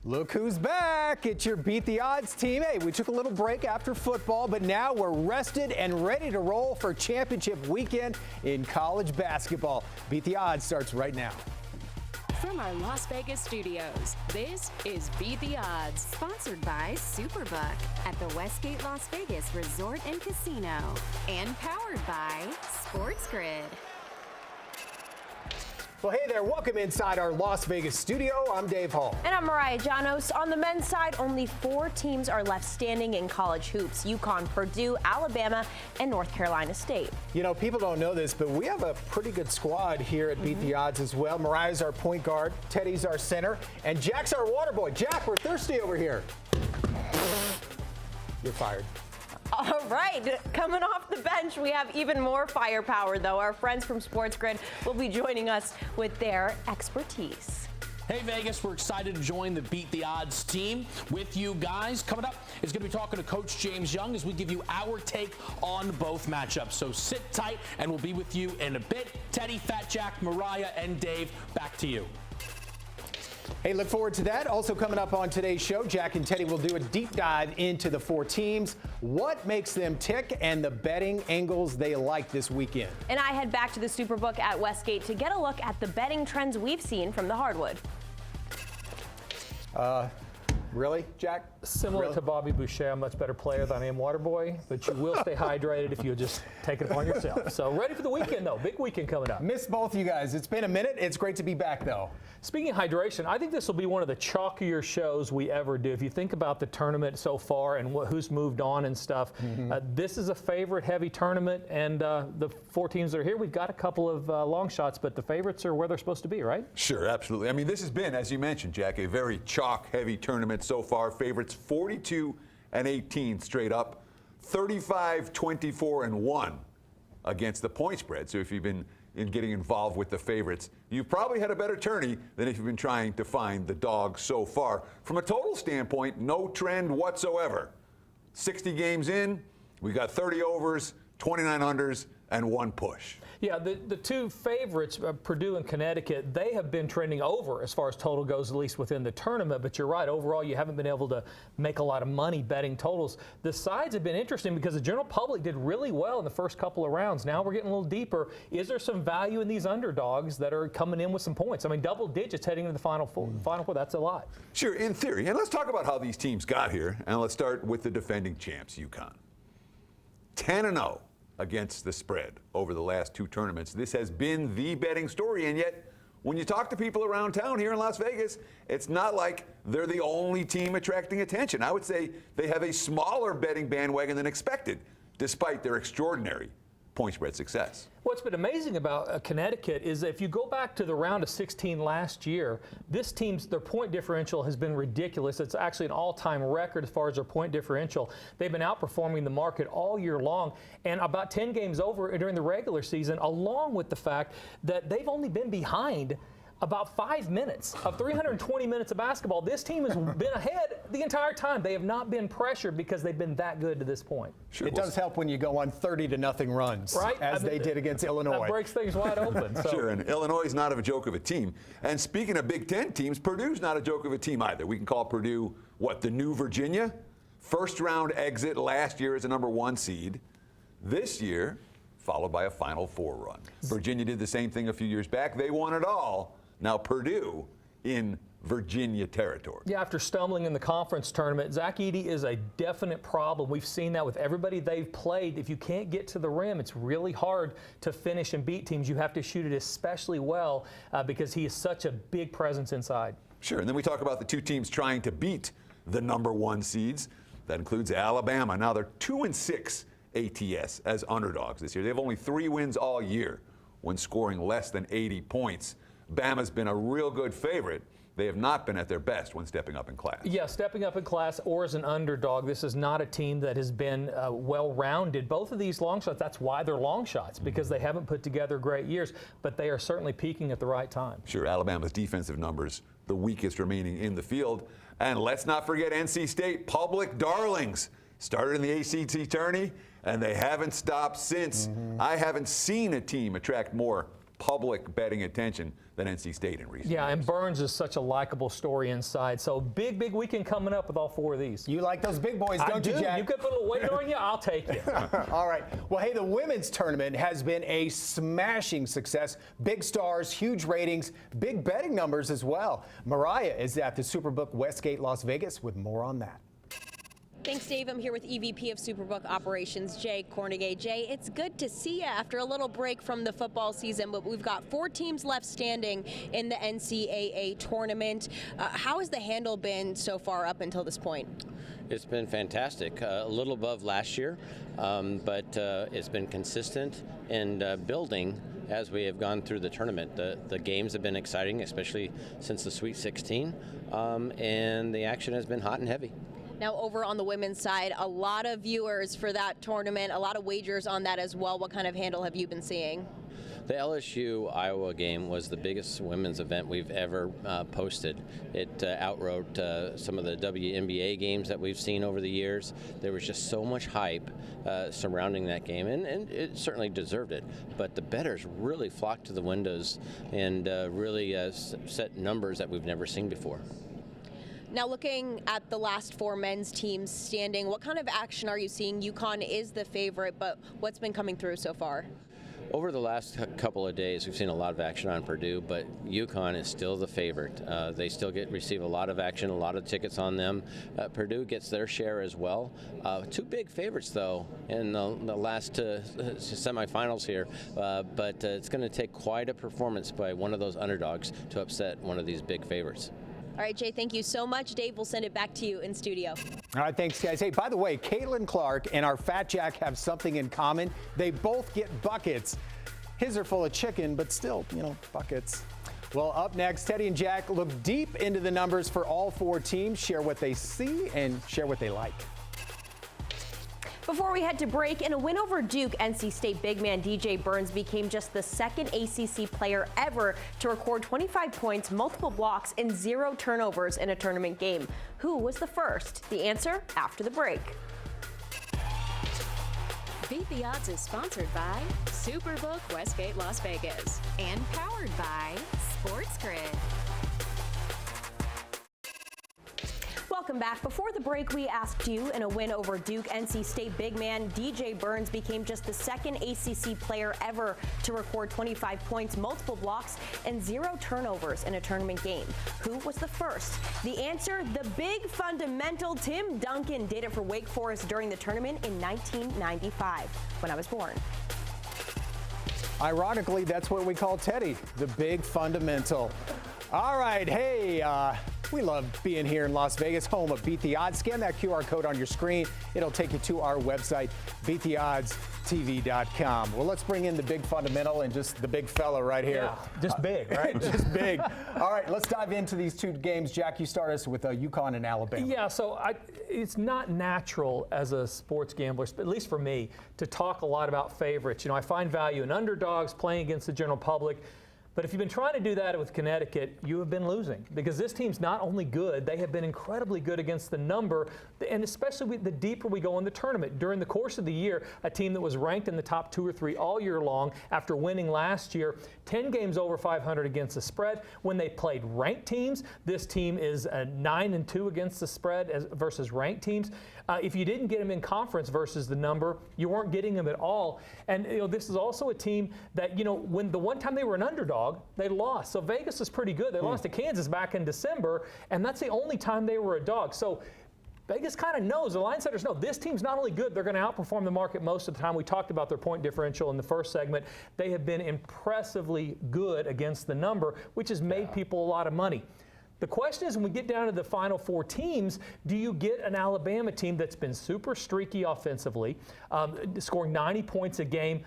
Look who's back. It's your Beat the Odds team. Hey, we took a little break after football, but now we're rested and ready to roll for championship weekend in college basketball. Beat the Odds starts right now. From our Las Vegas studios, this is Beat the Odds, sponsored by Superbook at the Westgate Las Vegas Resort and Casino, and powered by Sports Grid. Well, hey there. Welcome inside our Las Vegas studio. I'm Dave Hall. And I'm Mariah Janos. On the men's side, only 4 teams are left standing in college hoops: UConn, Purdue, Alabama, and North Carolina State. You know, people don't know this, but we have a pretty good squad here at Beat the Odds as well. Mariah's our point guard, Teddy's our center, and Jack's our water boy. Jack, we're thirsty over here. You're fired. All right, coming off the bench, we have even more firepower, though. Our friends from Sports Grid will be joining us with their expertise. Hey Vegas, we're excited to join the Beat the Odds team with you guys. Coming up is going to be talking to Coach James Young as we give you our take on both matchups. So sit tight and we'll be with you in a bit. Teddy, Fat Jack, Mariah, and Dave, back to you. Hey, look forward to that. Also coming up on today's show, Jack and Teddy will do a deep dive into the 4 teams, what makes them tick, and the betting angles they like this weekend. And I head back to the Superbook at Westgate to get a look at the betting trends we've seen from the hardwood. Really, Jack? Similar to Bobby Boucher, a much better player than I am Waterboy, but you will stay hydrated if you'll just take it upon yourself. So ready for the weekend, though. Big weekend coming up. Miss both you guys. It's been a minute. It's great to be back, though. Speaking of hydration, I think this will be one of the chalkier shows we ever do. If you think about the tournament so far and who's moved on and stuff, this is a favorite-heavy tournament, and the 4 teams that are here, we've got a couple of long shots, but the favorites are where they're supposed to be, right? Sure, absolutely. I mean, this has been, as you mentioned, Jack, a very chalk-heavy tournament so far. Favorites 42-18 straight up, 35-24-1 against the point spread. So if you've been getting involved with the favorites, you've probably had a better tourney than if you've been trying to find the dog so far. From a total standpoint, no trend whatsoever. 60 games in, we got 30 overs, 29 unders, and 1 push. Yeah, the 2 favorites, Purdue and Connecticut, they have been trending over as far as total goes, at least within the tournament. But you're right, overall, you haven't been able to make a lot of money betting totals. The sides have been interesting because the general public did really well in the first couple of rounds. Now we're getting a little deeper. Is there some value in these underdogs that are coming in with some points? I mean, double digits heading into the Final Four, that's a lot. Sure, in theory. And let's talk about how these teams got here. And let's start with the defending champs, UConn. 10-0. Against the spread over the last 2 tournaments. This has been the betting story, and yet when you talk to people around town here in Las Vegas, it's not like they're the only team attracting attention. I would say they have a smaller betting bandwagon than expected, despite their extraordinary point spread success. What's been amazing about Connecticut is that if you go back to the round of 16 last year, this team's, their point differential has been ridiculous. It's actually an all-time record as far as their point differential. They've been outperforming the market all year long, and about 10 games over during the regular season, along with the fact that they've only been behind about 5 minutes of 320 minutes of basketball. This team has been ahead the entire time. They have not been pressured because they've been that good to this point. Sure. It does help when you go on 30-0 runs, right? As they did against Illinois. That breaks things wide open. So. Sure, and Illinois is not of a joke of a team. And speaking of Big Ten teams, Purdue's not a joke of a team either. We can call Purdue, what, the new Virginia? First round exit last year as a number 1 seed. This year, followed by a Final Four run. Virginia did the same thing a few years back. They won it all. Now Purdue in Virginia territory. Yeah, after stumbling in the conference tournament, Zach Edey is a definite problem. We've seen that with everybody they've played. If you can't get to the rim, it's really hard to finish and beat teams. You have to shoot it especially well because he is such a big presence inside. Sure, and then we talk about the 2 teams trying to beat the number 1 seeds. That includes Alabama. Now they're 2-6 ATS as underdogs this year. They have only 3 wins all year when scoring less than 80 points. Bama's been a real good favorite. They have not been at their best when stepping up in class. Yeah, stepping up in class or as an underdog. This is not a team that has been well-rounded. Both of these long shots, that's why they're long shots, because they haven't put together great years, but they are certainly peaking at the right time. Sure, Alabama's defensive numbers, the weakest remaining in the field. And let's not forget NC State, public darlings. Started in the ACC tourney, and they haven't stopped since. I haven't seen a team attract more public betting attention than NC State in recent years. And Burns is such a likable story inside. So big weekend coming up with all 4 of these. You like those big boys, don't you, Jack? You could put a little weight on you, I'll take you. All right. Well, hey, the women's tournament has been a smashing success. Big stars, huge ratings, big betting numbers as well. Mariah is at the Superbook Westgate, Las Vegas with more on that. Thanks, Dave. I'm here with EVP of Superbook Operations, Jay Cornegay. Jay, it's good to see you after a little break from the football season, but we've got 4 teams left standing in the NCAA tournament. How has the handle been so far up until this point? It's been fantastic, a little above last year, but it's been consistent and building as we have gone through the tournament. The games have been exciting, especially since the Sweet 16, and the action has been hot and heavy. Now, over on the women's side, a lot of viewers for that tournament, a lot of wagers on that as well. What kind of handle have you been seeing? The LSU-Iowa game was the biggest women's event we've ever posted. It outrode some of the WNBA games that we've seen over the years. There was just so much hype surrounding that game, and it certainly deserved it. But the bettors really flocked to the windows and really set numbers that we've never seen before. Now, looking at the last 4 men's teams standing, what kind of action are you seeing? UConn is the favorite, but what's been coming through so far? Over the last couple of days, we've seen a lot of action on Purdue, but UConn is still the favorite. They still receive a lot of action, a lot of tickets on them. Purdue gets their share as well. 2 big favorites, though, in the last semifinals here, but it's going to take quite a performance by one of those underdogs to upset one of these big favorites. All right, Jay, thank you so much. Dave, we'll send it back to you in studio. All right, thanks, guys. Hey, by the way, Caitlin Clark and our Fat Jack have something in common. They both get buckets. His are full of chicken, but still, buckets. Well, up next, Teddy and Jack look deep into the numbers for all 4 teams, share what they see, and share what they like. Before we head to break, in a win over Duke, NC State big man DJ Burns became just the 2nd ACC player ever to record 25 points, multiple blocks, and 0 turnovers in a tournament game. Who was the first? The answer after the break. Beat the Odds is sponsored by Superbook Westgate, Las Vegas, and powered by Sports Grid. Welcome back. Before the break, we asked you, in a win over Duke, NC State big man DJ Burns became just the 2nd ACC player ever to record 25 points, multiple blocks, and 0 turnovers in a tournament game. Who was the first? The answer, the big fundamental Tim Duncan did it for Wake Forest during the tournament in 1995, when I was born. Ironically, that's what we call Teddy, the big fundamental. All right, hey, we love being here in Las Vegas, home of Beat the Odds. Scan that QR code on your screen. It'll take you to our website, beattheoddstv.com. Well, let's bring in the big fundamental and just the big fella right here. Yeah, just big, right? Just big. All right, let's dive into these 2 games. Jack, you start us with UConn and Alabama. Yeah, so it's not natural as a sports gambler, at least for me, to talk a lot about favorites. I find value in underdogs, playing against the general public. But if you've been trying to do that with Connecticut, you have been losing, because this team's not only good, they have been incredibly good against the number, and especially the deeper we go in the tournament. During the course of the year, a team that was ranked in the top 2 or 3 all year long after winning last year, 10 games over 500 against the spread. When they played ranked teams, this team is 9-2 against the spread versus ranked teams. If you didn't get them in conference versus the number, you weren't getting them at all. And this is also a team that, when the one time they were an underdog, they lost. So Vegas is pretty good. They lost to Kansas back in December, and that's the only time they were a dog. So Vegas kind of knows, the line setters know, this team's not only good, they're going to outperform the market most of the time. We talked about their point differential in the first segment. They have been impressively good against the number, which has made people a lot of money. The question is, when we get down to the final 4 teams, do you get an Alabama team that's been super streaky offensively, scoring 90 points a game,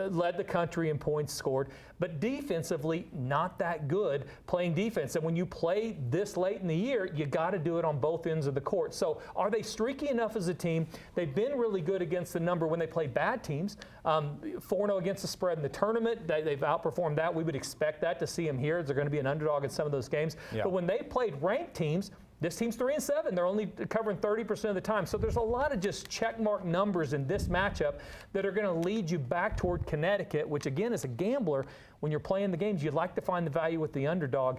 led the country in points scored, but defensively not that good playing defense. And when you play this late in the year, you got to do it on both ends of the court. So are they streaky enough as a team? They've been really good against the number when they play bad teams. 4-0 against the spread in the tournament. They've outperformed that. We would expect that to see them here. They're going to be an underdog in some of those games. Yeah. But when they played ranked teams, This team's 3-7. They're only covering 30% of the time. So there's a lot of just checkmark numbers in this matchup that are going to lead you back toward Connecticut, which again, as a gambler, when you're playing the games, you'd like to find the value with the underdog.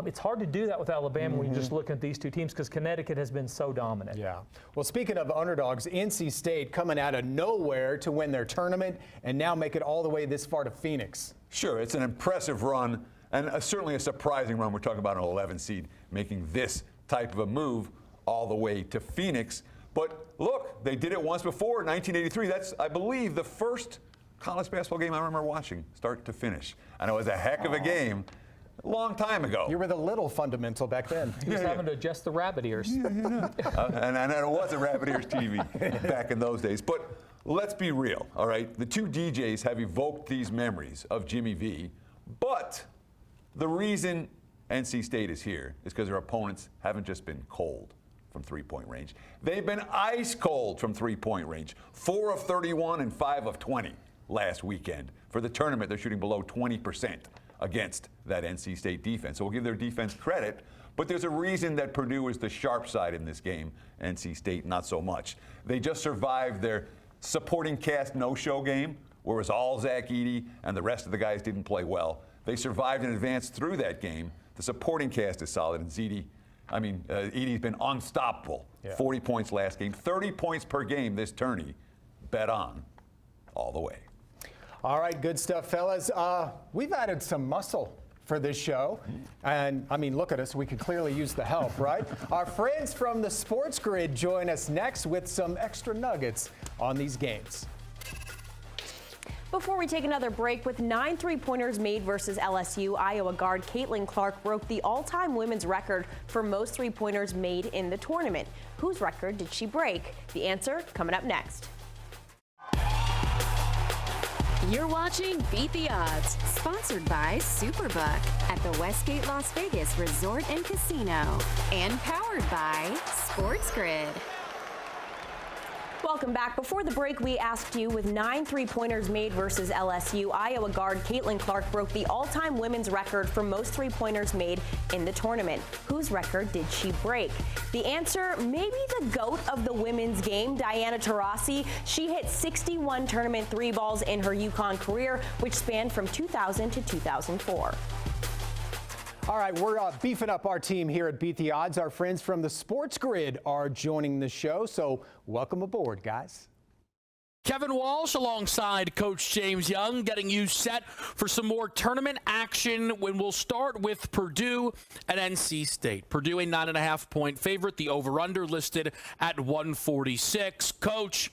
It's hard to do that with Alabama when you're just looking at these two teams because Connecticut has been so dominant. Yeah. Well, speaking of underdogs, NC State coming out of nowhere to win their tournament and now make it all the way this far to Phoenix. Sure, it's an impressive run and certainly a surprising run. We're talking about an 11 seed making this type of a move all the way to Phoenix. But look, they did it once before, 1983. That's, I believe, the first college basketball game I remember watching, start to finish. And it was a heck of a game. A long time ago. You were the little fundamental back then. He was having to adjust the rabbit ears. And it was a rabbit ears TV back in those days. But let's be real, all right? The two DJs have evoked these memories of Jimmy V. But the reason NC State is here is because their opponents haven't just been cold from three-point range. They've been ice cold from three-point range. 4 of 31 and 5 of 20 last weekend. For the tournament, they're shooting below 20% against that NC State defense. So we'll give their defense credit, but there's a reason that Purdue is the sharp side in this game, NC State not so much. They just survived their supporting cast no-show game, where it was all Zach Edey and the rest of the guys didn't play well. They survived and advanced through that game. The supporting cast is solid, and Edey's been unstoppable. Yeah. 40 points last game, 30 points per game this tourney. Bet on all the way. All right, good stuff, fellas. We've added some muscle for this show. And, I mean, look at us. We could clearly use the help, right? Our friends from the Sports Grid join us next with some extra nuggets on these games. Before we take another break, with 9 3-pointers made versus LSU, Iowa guard Caitlin Clark broke the all-time women's record for most 3-pointers made in the tournament. Whose record did she break? The answer coming up next. You're watching Beat the Odds, sponsored by Superbook at the Westgate Las Vegas Resort and Casino, and powered by Sports Grid. Welcome back. Before the break, we asked you, with 9 3-pointers made versus LSU, Iowa guard Caitlin Clark broke the all-time women's record for most 3-pointers made in the tournament. Whose record did she break? The answer, maybe the GOAT of the women's game, Diana Taurasi. She hit 61 tournament 3 balls in her UConn career, which spanned from 2000 to 2004. All right, we're beefing up our team here at Beat the Odds. Our friends from the Sports Grid are joining the show, so welcome aboard, guys. Kevin Walsh alongside Coach James Young, getting you set for some more tournament action when we'll start with Purdue and NC State. Purdue a 9.5-point favorite, the over-under listed at 146. Coach,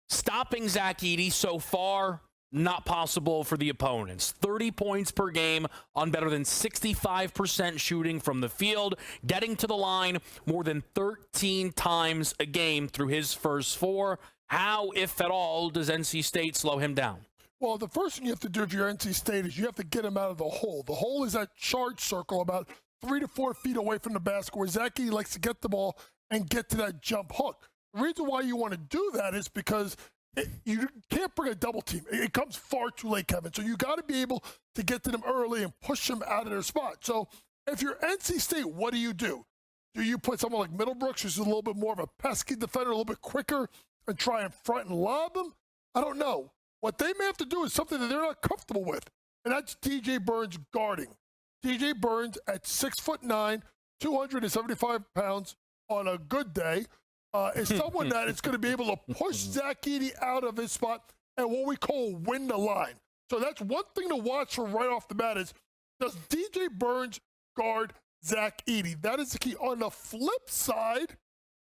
stopping Zach Edey so far, not possible for the opponents. 30 points per game on better than 65% shooting from the field, getting to the line more than 13 times a game through his first 4. How, if at all, does NC State slow him down? Well, the first thing you have to do if you're NC State is you have to get him out of the hole. The hole is that charge circle about 3 to 4 feet away from the basket where Zach Edey likes to get the ball and get to that jump hook. The reason why you want to do that is because you can't bring a double team. It comes far too late, Kevin. So you got to be able to get to them early and push them out of their spot. So if you're NC State, what do? Do you put someone like Middlebrooks, who's a little bit more of a pesky defender, a little bit quicker, and try and front and lob them? I don't know. What they may have to do is something that they're not comfortable with, and that's DJ Burns guarding. DJ Burns at 6'9", 275 pounds on a good day, is someone that is going to be able to push Zach Edey out of his spot and what we call win the line. So that's one thing to watch for right off the bat is, does DJ Burns guard Zach Edey? That is the key. On the flip side,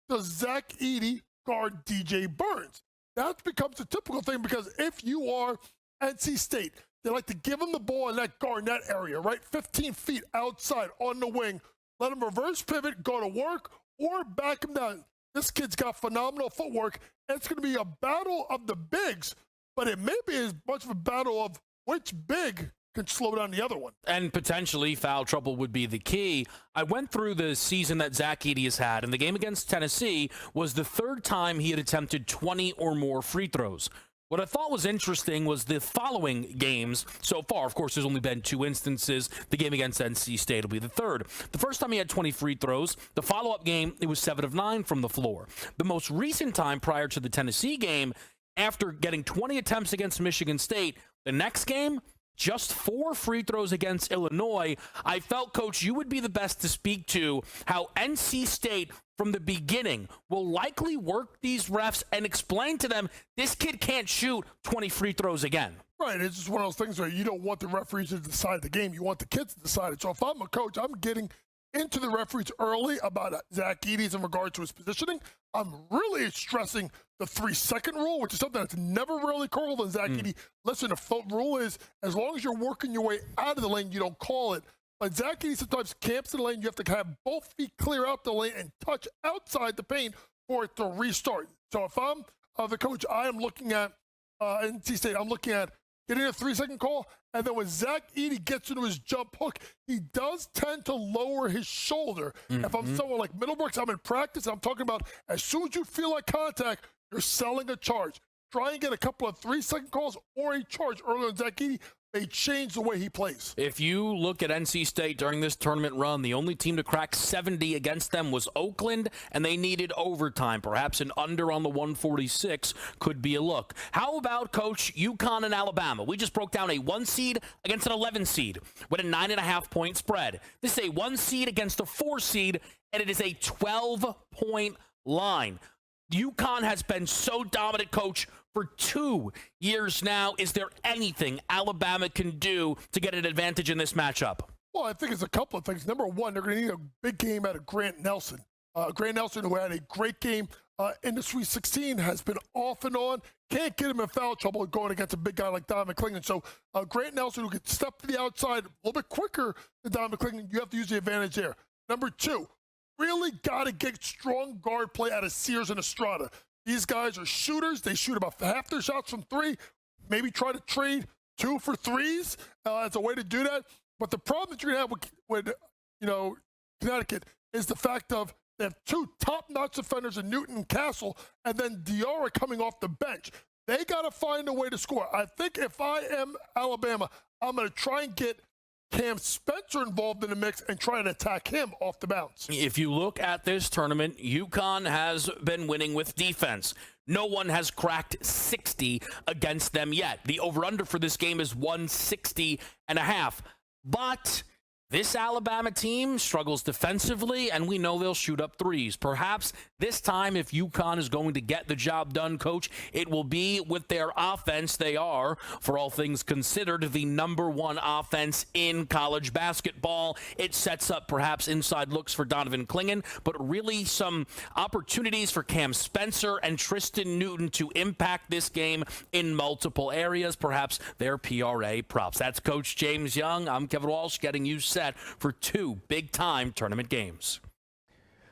does Zach Edey guard DJ Burns? That becomes a typical thing because if you are NC State, they like to give him the ball in that Garnett area, right? 15 feet outside on the wing. Let him reverse pivot, go to work, or back him down. This kid's got phenomenal footwork, and it's going to be a battle of the bigs, but it may be as much of a battle of which big can slow down the other one. And potentially foul trouble would be the key. I went through the season that Zach Edey has had, and the game against Tennessee was the 3rd time he had attempted 20 or more free throws. What I thought was interesting was the following games so far. Of course, there's only been 2 instances. The game against NC State will be the third. The first time he had 20 free throws. The follow-up game, it was 7 of 9 from the floor. The most recent time prior to the Tennessee game, after getting 20 attempts against Michigan State, the next game, just 4 free throws against Illinois. I felt, Coach, you would be the best to speak to how NC State from the beginning will likely work these refs and explain to them this kid can't shoot 20 free throws again. Right. It's just one of those things where you don't want the referees to decide the game. You want the kids to decide it. So if I'm a coach, I'm getting into the referees early about Zach Edey's in regard to his positioning. I'm really stressing the 3-second rule, which is something that's never really called on Zach Edey. Listen, the rule is as long as you're working your way out of the lane, you don't call it. But Zach Edey sometimes camps in the lane. You have to have both feet clear out the lane and touch outside the paint for it to restart. So if I'm the coach, I am looking at NC State. I'm looking at getting a 3-second call, and then when Zach Edey gets into his jump hook, he does tend to lower his shoulder. If I'm someone like Middlebrooks, I'm in practice, I'm talking about as soon as you feel like contact, you're selling a charge. Try and get a couple of 3-second calls or a charge earlier on Zach Edey. They change the way he plays. If you look at NC State during this tournament run, the only team to crack 70 against them was Oakland, and they needed overtime. Perhaps an under on the 146 could be a look. How about, Coach, UConn and Alabama? We just broke down a 1 seed against an 11 seed with a 9.5-point spread. This is a 1 seed against a 4 seed, and it is a 12-point line. UConn has been so dominant, Coach, for 2 years now. Is there anything Alabama can do to get an advantage in this matchup? Well, I think it's a couple of things. Number one, they're going to need a big game out of Grant Nelson. Grant Nelson, who had a great game in the Sweet 16, has been off and on. Can't get him in foul trouble going against a big guy like Don McClingan. So Grant Nelson, who can step to the outside a little bit quicker than Don McClingan, you have to use the advantage there. Number two, really got to get strong guard play out of Sears and Estrada. These guys are shooters. They shoot about half their shots from 3. Maybe try to trade 2 for 3s as a way to do that. But the problem that you're going to have with Connecticut is the fact of they have 2 top-notch defenders in Newton and Castle, and then Diarra coming off the bench. They got to find a way to score. I think if I am Alabama, I'm going to try and get Cam Spencer involved in the mix and try and attack him off the bounce. If you look at this tournament, UConn has been winning with defense. No one has cracked 60 against them yet. The over-under for this game is 160.5. But this Alabama team struggles defensively, and we know they'll shoot up 3s. Perhaps this time, if UConn is going to get the job done, Coach, it will be with their offense. They are, for all things considered, the #1 offense in college basketball. It sets up perhaps inside looks for Donovan Clingan, but really some opportunities for Cam Spencer and Tristan Newton to impact this game in multiple areas, perhaps their PRA props. That's Coach James Young. I'm Kevin Walsh, getting you set for 2 big-time tournament games.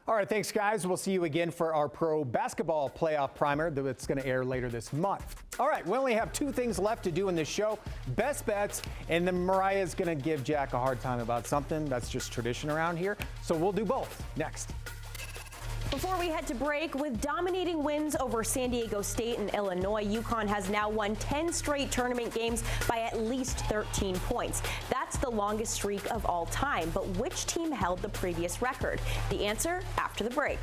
All right, thanks, guys. We'll see you again for our pro basketball playoff primer that's going to air later this month. All right, we only have 2 things left to do in this show. Best bets, and then Mariah's going to give Jack a hard time about something. That's just tradition around here. So we'll do both next. Before we head to break, with dominating wins over San Diego State and Illinois, UConn has now won 10 straight tournament games by at least 13 points. That's the longest streak of all time. But which team held the previous record? The answer after the break.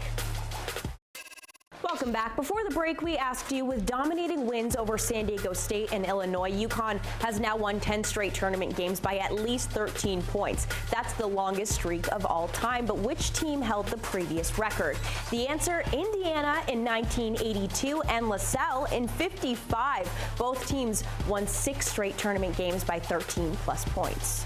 Welcome back. Before the break, we asked you, with dominating wins over San Diego State and Illinois, UConn has now won 10 straight tournament games by at least 13 points. That's the longest streak of all time. But which team held the previous record? The answer, Indiana in 1982 and LaSalle in 55. Both teams won 6 straight tournament games by 13-plus points.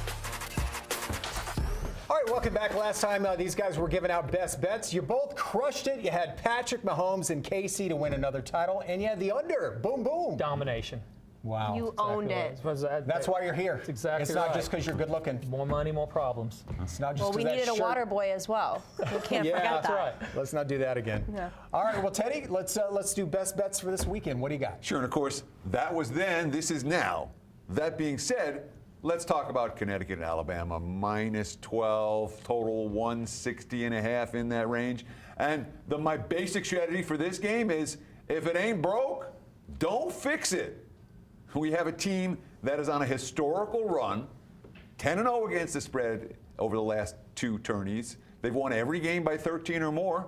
All right, welcome back. Last time these guys were giving out best bets. You both crushed it. You had Patrick Mahomes and KC to win another title, and you had the under. Boom, boom. Domination. Wow. You owned it. That's why you're here. That's exactly It's not right. just because you're good looking. More money, more problems. It's not just Well, we that needed a shirt. water boy as well. We can't Yeah, forget that's that. right. Let's not do that again. Yeah. All right, well, Teddy, let's do best bets for this weekend. What do you got? Sure, and of course, that was then, this is now. That being said, let's talk about Connecticut and Alabama, -12, total 160.5 in that range. And my basic strategy for this game is, if it ain't broke, don't fix it. We have a team that is on a historical run, 10-0 against the spread over the last 2 tourneys. They've won every game by 13 or more.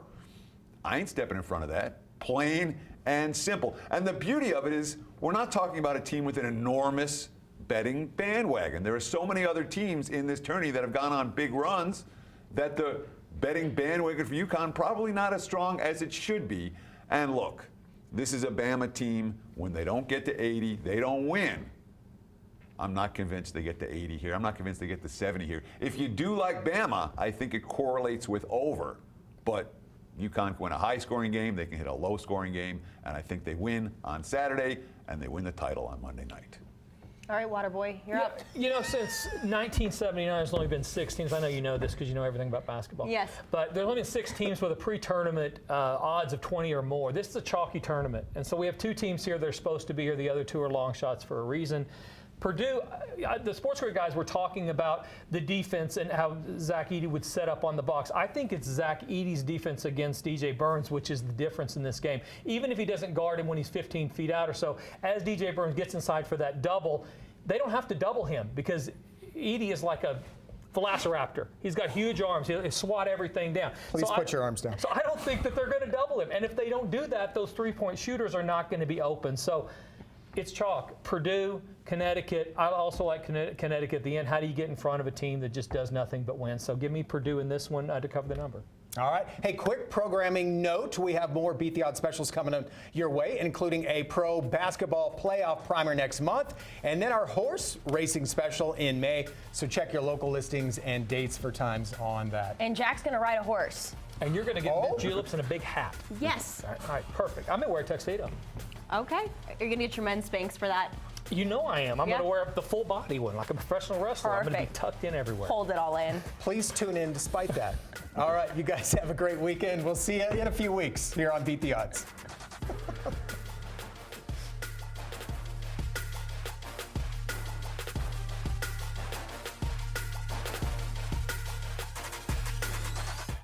I ain't stepping in front of that. Plain and simple. And the beauty of it is we're not talking about a team with an enormous betting bandwagon. There are so many other teams in this tourney that have gone on big runs that the betting bandwagon for UConn probably not as strong as it should be. And look, this is a Bama team. When they don't get to 80, they don't win. I'm not convinced they get to 80 here. I'm not convinced they get to 70 here. If you do like Bama, I think it correlates with over. But UConn can win a high-scoring game. They can hit a low-scoring game. And I think they win on Saturday, and they win the title on Monday night. All right, Waterboy, you're up. You know, since 1979, there's only been 6 teams. I know you know this because you know everything about basketball. Yes. But there's only been 6 teams with a pre-tournament odds of 20 or more. This is a chalky tournament. And so we have 2 teams here that are supposed to be here. The other 2 are long shots for a reason. Purdue, the sports grid guys were talking about the defense and how Zach Edey would set up on the box. I think it's Zach Edey's defense against DJ Burns, which is the difference in this game. Even if he doesn't guard him when he's 15 feet out or so, as DJ Burns gets inside for that double, they don't have to double him because Edey is like a velociraptor. He's got huge arms. He'll swat everything down. Please put your arms down. So I don't think that they're going to double him. And if they don't do that, those 3-point shooters are not going to be open. So it's chalk. Purdue, Connecticut. I also like Connecticut at the end. How do you get in front of a team that just does nothing but win? So give me Purdue in this one to cover the number. All right. Hey, quick programming note. We have more Beat the Odds specials coming your way, including a pro basketball playoff primer next month, and then our horse racing special in May. So check your local listings and dates for times on that. And Jack's going to ride a horse. And you're going to get mint juleps and a big hat. Yes. All right, perfect. I'm going to wear a tuxedo. Okay. You're going to get your men's Spanx for that. You know I am. I'm going to wear the full body one like a professional wrestler. Perfect. I'm going to be tucked in everywhere. Hold it all in. Please tune in despite that. All right, you guys have a great weekend. We'll see you in a few weeks here on Beat the Odds.